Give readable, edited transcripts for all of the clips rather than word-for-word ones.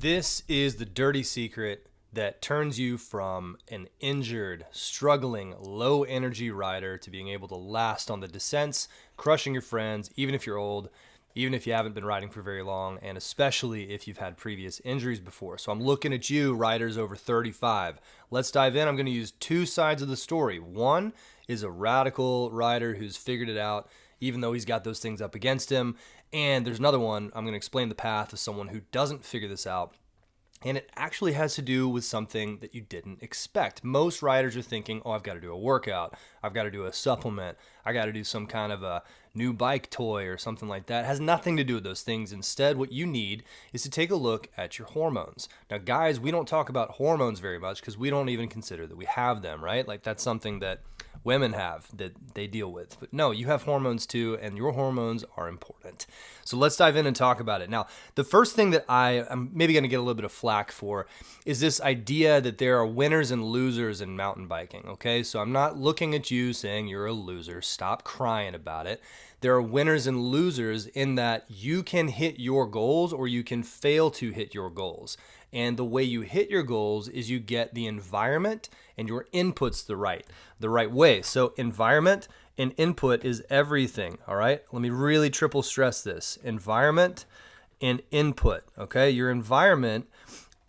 This is the dirty secret that turns you from an injured, struggling, low energy rider to being able to last on the descents, crushing your friends, even if you're old, even if you haven't been riding for very long, and especially if you've had previous injuries before. So I'm looking at you, riders over 35. Let's dive in. I'm going to use two sides of the story. One is a radical rider who's figured it out, even though he's got those things up against him. And there's another one, I'm going to explain the path of someone who doesn't figure this out. And it actually has to do with something that you didn't expect. Most riders are thinking, oh, I've got to do a workout. I've got to do a supplement. I got to do some kind of a new bike toy or something like that. It has nothing to do with those things. Instead, what you need is to take a look at your hormones. Now, guys, we don't talk about hormones very much because we don't even consider that we have them, right? Like that's something that women have that they deal with. But no, you have hormones too, and your hormones are important. So let's dive in and talk about it. Now, the first thing that I'm maybe going to get a little bit of flack for is this idea that there are winners and losers in mountain biking, okay? So I'm not looking at you saying you're a loser. Stop crying about it. There are winners and losers in that you can hit your goals or you can fail to hit your goals. And the way you hit your goals is you get the environment and your inputs the right way. So environment and input is everything, all right? Let me really triple stress this. Environment and input, okay? Your environment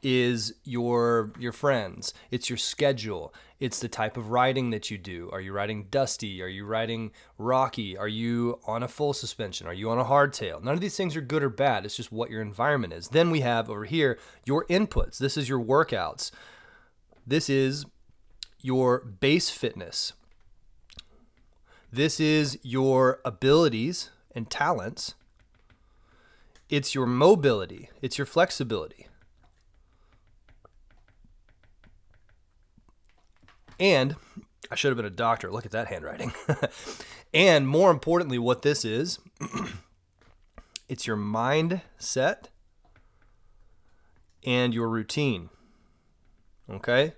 is your friends. It's your schedule. It's the type of riding that you do. Are you riding dusty? Are you riding rocky? Are you on a full suspension? Are you on a hardtail? None of these things are good or bad. It's just what your environment is. Then we have over here your inputs. This is your workouts. This is your base fitness. This is your abilities and talents. It's your mobility. It's your flexibility. And I should have been a doctor. Look at that handwriting. And more importantly, what this is, it's your mindset and your routine. Okay?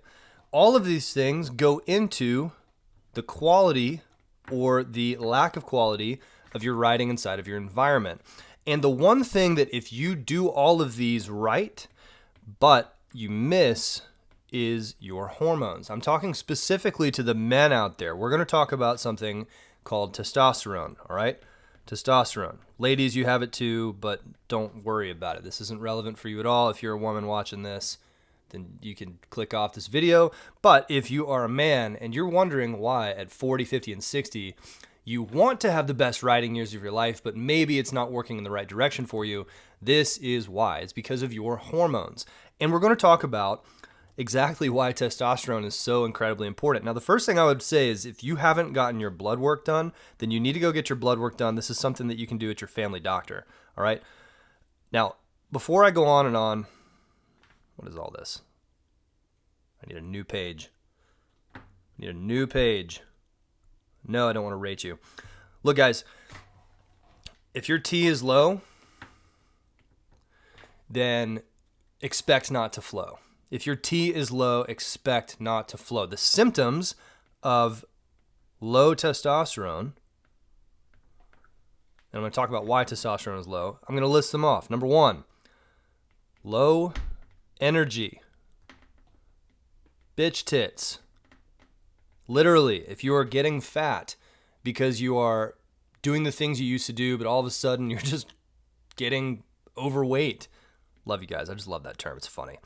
All of these things go into the quality or the lack of quality of your riding inside of your environment. And the one thing that if you do all of these right, but you miss is your hormones. I'm talking specifically to the men out there. We're going to talk about something called testosterone, all right? Testosterone. Ladies, you have it too, but don't worry about it. This isn't relevant for you at all. If you're a woman watching this, then you can click off this video. But if you are a man and you're wondering why at 40, 50, and 60, you want to have the best riding years of your life, but maybe it's not working in the right direction for you, this is why. It's because of your hormones. And we're going to talk about exactly why testosterone is so incredibly important. Now, the first thing I would say is if you haven't gotten your blood work done, then you need to go get your blood work done. This is something that you can do at your family doctor, all right? Now, before I go on and on, what is all this? I need a new page. No, I don't want to rate you. Look, guys, if your T is low, then expect not to flow. If your T is low, expect not to flow. The symptoms of low testosterone, and I'm going to talk about why testosterone is low. I'm going to list them off. Number one, low energy. Bitch tits. Literally, if you are getting fat because you are doing the things you used to do, but all of a sudden you're just getting overweight. Love you guys. I just love that term. It's funny.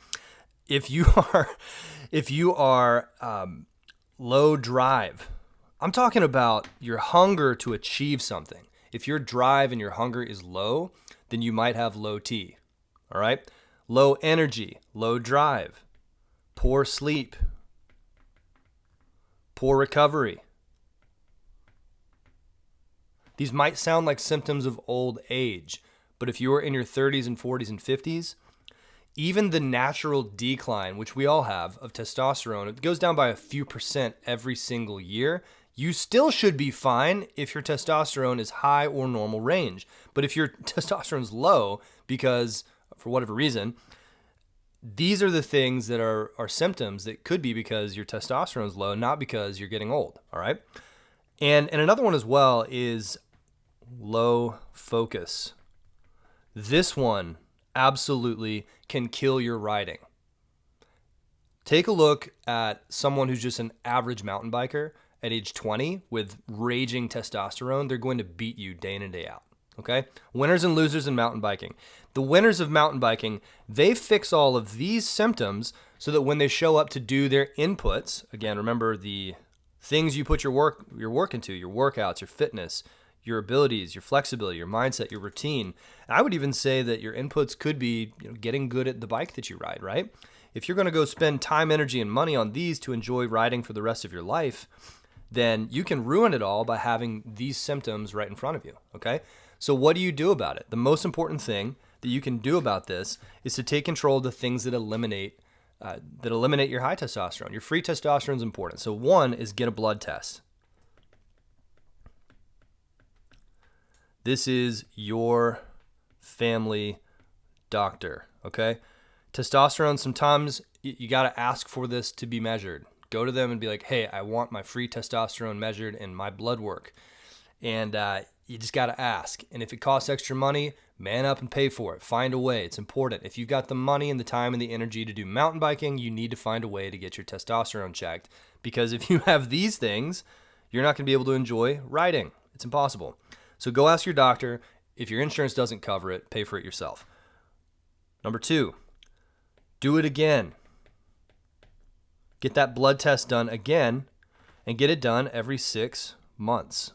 If you are low drive, I'm talking about your hunger to achieve something. If your drive and your hunger is low, then you might have low T. All right? Low energy, low drive, poor sleep, poor recovery. These might sound like symptoms of old age, but if you're in your 30s and 40s and 50s, even the natural decline, which we all have, of testosterone, it goes down by a few percent every single year. You still should be fine if your testosterone is high or normal range. But if your testosterone is low because, for whatever reason, these are the things that are symptoms that could be because your testosterone is low, not because you're getting old, all right? And another one as well is low focus. This one absolutely can kill your riding. Take a look at someone who's just an average mountain biker at age 20 with raging testosterone. They're going to beat you day in and day out. Okay? Winners and losers in mountain biking. The winners of mountain biking, they fix all of these symptoms so that when they show up to do their inputs, again, remember the things you put your work into, your workouts, your fitness, your abilities, your flexibility, your mindset, your routine. And I would even say that your inputs could be, getting good at the bike that you ride, right? If you're going to go spend time, energy, and money on these to enjoy riding for the rest of your life, then you can ruin it all by having these symptoms right in front of you, okay? So what do you do about it? The most important thing that you can do about this is to take control of the things that eliminate your high testosterone. Your free testosterone is important. So one is get a blood test. This is your family doctor, okay? Testosterone, sometimes you got to ask for this to be measured. Go to them and be like, hey, I want my free testosterone measured in my blood work. And you just got to ask. And if it costs extra money, man up and pay for it. Find a way. It's important. If you've got the money and the time and the energy to do mountain biking, you need to find a way to get your testosterone checked. Because if you have these things, you're not going to be able to enjoy riding. It's impossible. So go ask your doctor. If your insurance doesn't cover it, pay for it yourself. Number 2, do it again. Get that blood test done again and get it done every 6 months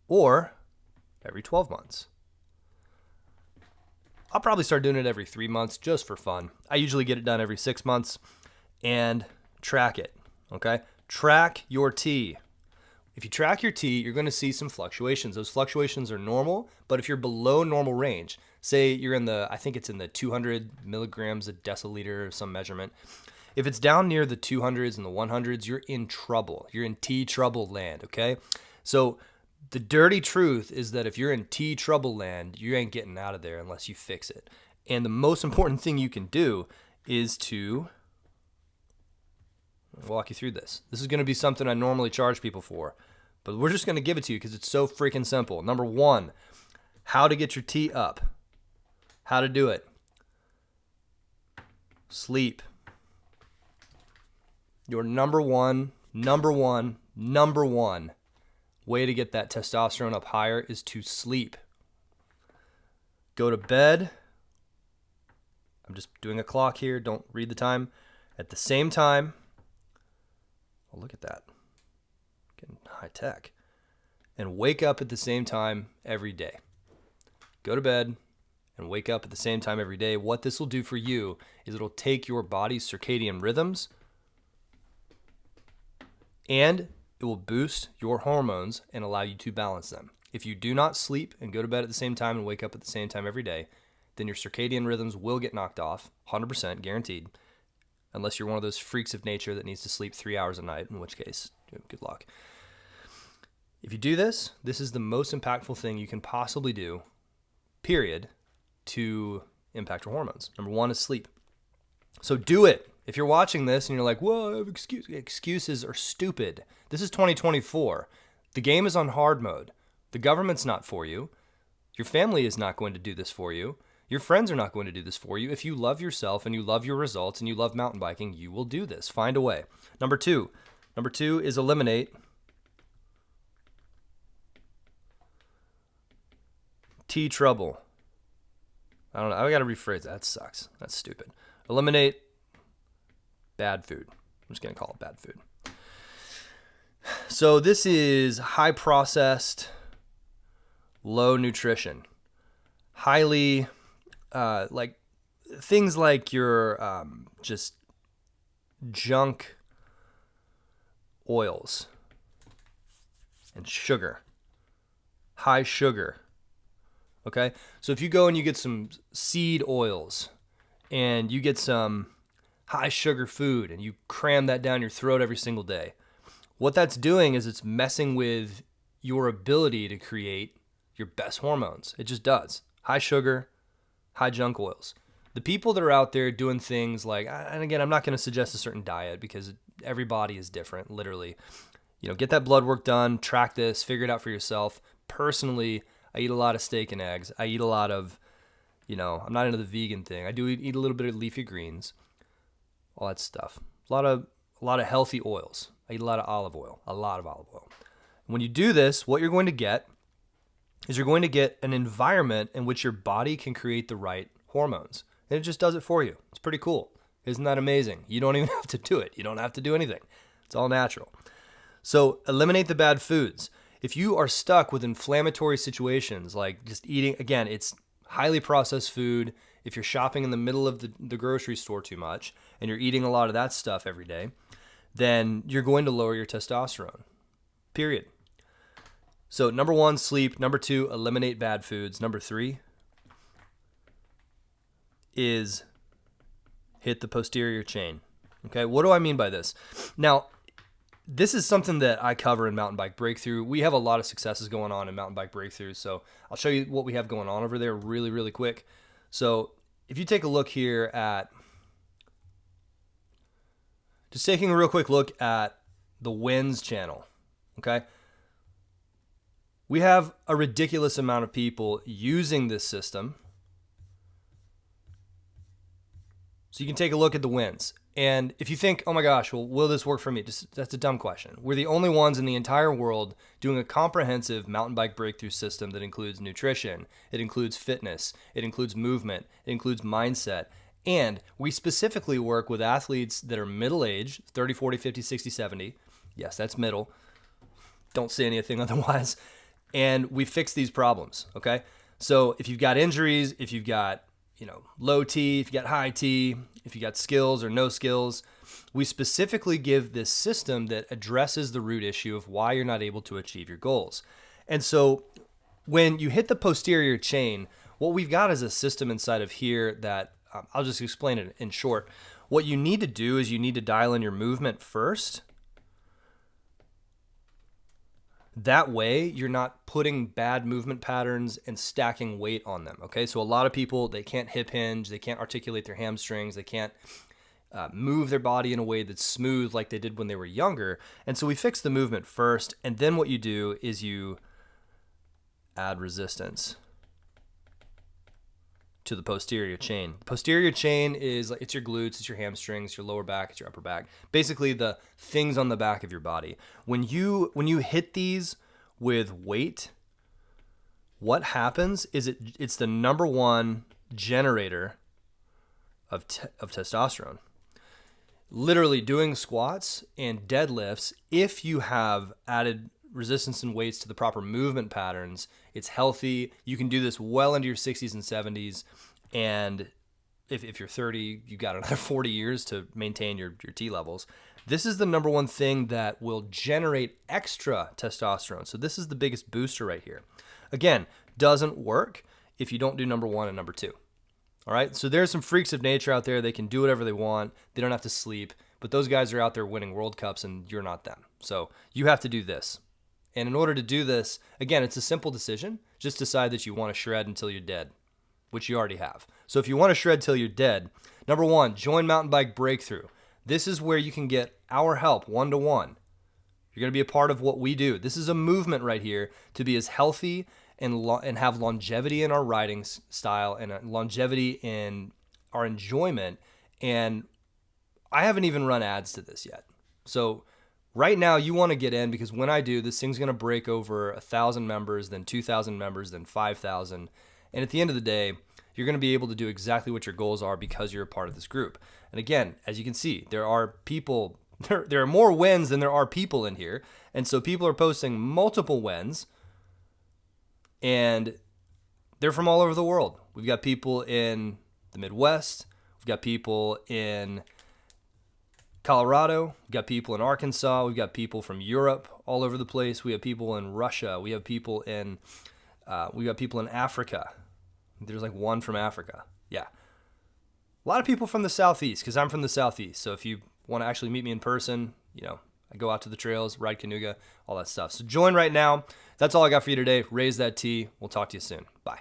or every 12 months. I'll probably start doing it every 3 months just for fun. I usually get it done every 6 months and track it, okay? Track your T. If you track your T, you're going to see some fluctuations. Those fluctuations are normal, but if you're below normal range, say you're in I think it's in the 200 milligrams a deciliter or some measurement. If it's down near the 200s and the 100s, you're in trouble. You're in T trouble land, okay? So the dirty truth is that if you're in T trouble land, you ain't getting out of there unless you fix it. And the most important thing you can do is to walk you through this. This is going to be something I normally charge people for, but we're just going to give it to you because it's so freaking simple. Number 1, how to get your T up. How to do it. Sleep. Your number one way to get that testosterone up higher is to sleep. Go to bed. I'm just doing a clock here. Don't read the time. At the same time. Oh, look at that. Getting high tech. And wake up at the same time every day. Go to bed and wake up at the same time every day. What this will do for you is it'll take your body's circadian rhythms and it will boost your hormones and allow you to balance them. If you do not sleep and go to bed at the same time and wake up at the same time every day, then your circadian rhythms will get knocked off, 100% guaranteed, unless you're one of those freaks of nature that needs to sleep 3 hours a night, in which case, good luck. If you do this, this is the most impactful thing you can possibly do, period, to impact your hormones. Number 1 is sleep. So do it. If you're watching this and you're like, whoa, I have excuses are stupid. This is 2024. The game is on hard mode. The government's not for you. Your family is not going to do this for you. Your friends are not going to do this for you. If you love yourself and you love your results and you love mountain biking, you will do this. Find a way. Number 2 is eliminate T trouble. I don't know. I got to rephrase that. That sucks. That's stupid. Eliminate bad food. I'm just going to call it bad food. So this is high processed, low nutrition. Highly, like things like your just junk oils and sugar. High sugar. Okay? So if you go and you get some seed oils and you get some high sugar food and you cram that down your throat every single day, what that's doing is it's messing with your ability to create your best hormones. It just does. High sugar, high junk oils. The people that are out there doing things like, and again, I'm not going to suggest a certain diet because every body is different, literally. Get that blood work done, track this, figure it out for yourself. Personally, I eat a lot of steak and eggs. I eat a lot of, I'm not into the vegan thing. I do eat a little bit of leafy greens, all that stuff. A lot of healthy oils. I eat a lot of olive oil. When you do this, what you're going to get is you're going to get an environment in which your body can create the right hormones. And it just does it for you. It's pretty cool. Isn't that amazing? You don't even have to do it. You don't have to do anything. It's all natural. So eliminate the bad foods. If you are stuck with inflammatory situations like just eating, again, it's highly processed food. If you're shopping in the middle of the grocery store too much and you're eating a lot of that stuff every day, then you're going to lower your testosterone. Period. So number 1, sleep. Number 2, eliminate bad foods. Number 3 is hit the posterior chain. Okay, what do I mean by this? Now, this is something that I cover in Mountain Bike Breakthrough. We have a lot of successes going on in Mountain Bike Breakthrough, so I'll show you what we have going on over there really, really quick. So if you take a look here at, just taking a real quick look at the wins channel, okay? We have a ridiculous amount of people using this system. So you can take a look at the wins. And if you think, oh my gosh, well, will this work for me? That's a dumb question. We're the only ones in the entire world doing a comprehensive mountain bike breakthrough system that includes nutrition, it includes fitness, it includes movement, it includes mindset. And we specifically work with athletes that are middle-aged, 30, 40, 50, 60, 70. Yes, that's middle. Don't say anything otherwise. And we fix these problems, okay? So if you've got injuries, if you've got low T, if you got high T, if you got skills or no skills, we specifically give this system that addresses the root issue of why you're not able to achieve your goals. And so when you hit the posterior chain, what we've got is a system inside of here that I'll just explain it in short. What you need to do is you need to dial in your movement first. That way, you're not putting bad movement patterns and stacking weight on them, okay? So a lot of people, they can't hip hinge, they can't articulate their hamstrings, they can't move their body in a way that's smooth like they did when they were younger. And so we fix the movement first, and then what you do is you add resistance to the posterior chain. Posterior chain is like, it's your glutes, it's your hamstrings, your lower back, it's your upper back. Basically the things on the back of your body. When you hit these with weight, what happens is it's the number one generator of testosterone. Literally doing squats and deadlifts, if you have added resistance and weights to the proper movement patterns, it's healthy. You can do this well into your 60s and 70s. And if you're 30, you've got another 40 years to maintain your T levels. This is the number one thing that will generate extra testosterone. So this is the biggest booster right here. Again, doesn't work if you don't do number 1 and number 2. All right. So there's some freaks of nature out there. They can do whatever they want. They don't have to sleep. But those guys are out there winning World Cups and you're not them. So you have to do this. And in order to do this, again, it's a simple decision. Just decide that you want to shred until you're dead, which you already have. So if you want to shred till you're dead, number 1, join Mountain Bike Breakthrough. This is where you can get our help one-to-one. You're going to be a part of what we do. This is a movement right here to be as healthy and have longevity in our riding style and longevity in our enjoyment. And I haven't even run ads to this yet. So right now, you want to get in because when I do, this thing's going to break over 1,000 members, then 2,000 members, then 5,000. And at the end of the day, you're going to be able to do exactly what your goals are because you're a part of this group. And again, as you can see, there are people, there are more wins than there are people in here. And so people are posting multiple wins and they're from all over the world. We've got people in the Midwest. We've got people in Colorado, we've got people in Arkansas, we've got people from Europe all over the place. We have people in Russia, we have people in Africa. There's like one from Africa. Yeah. A lot of people from the Southeast, because I'm from the Southeast. So if you want to actually meet me in person, I go out to the trails, ride Canuga, all that stuff. So join right now. That's all I got for you today. Raise that T. We'll talk to you soon. Bye.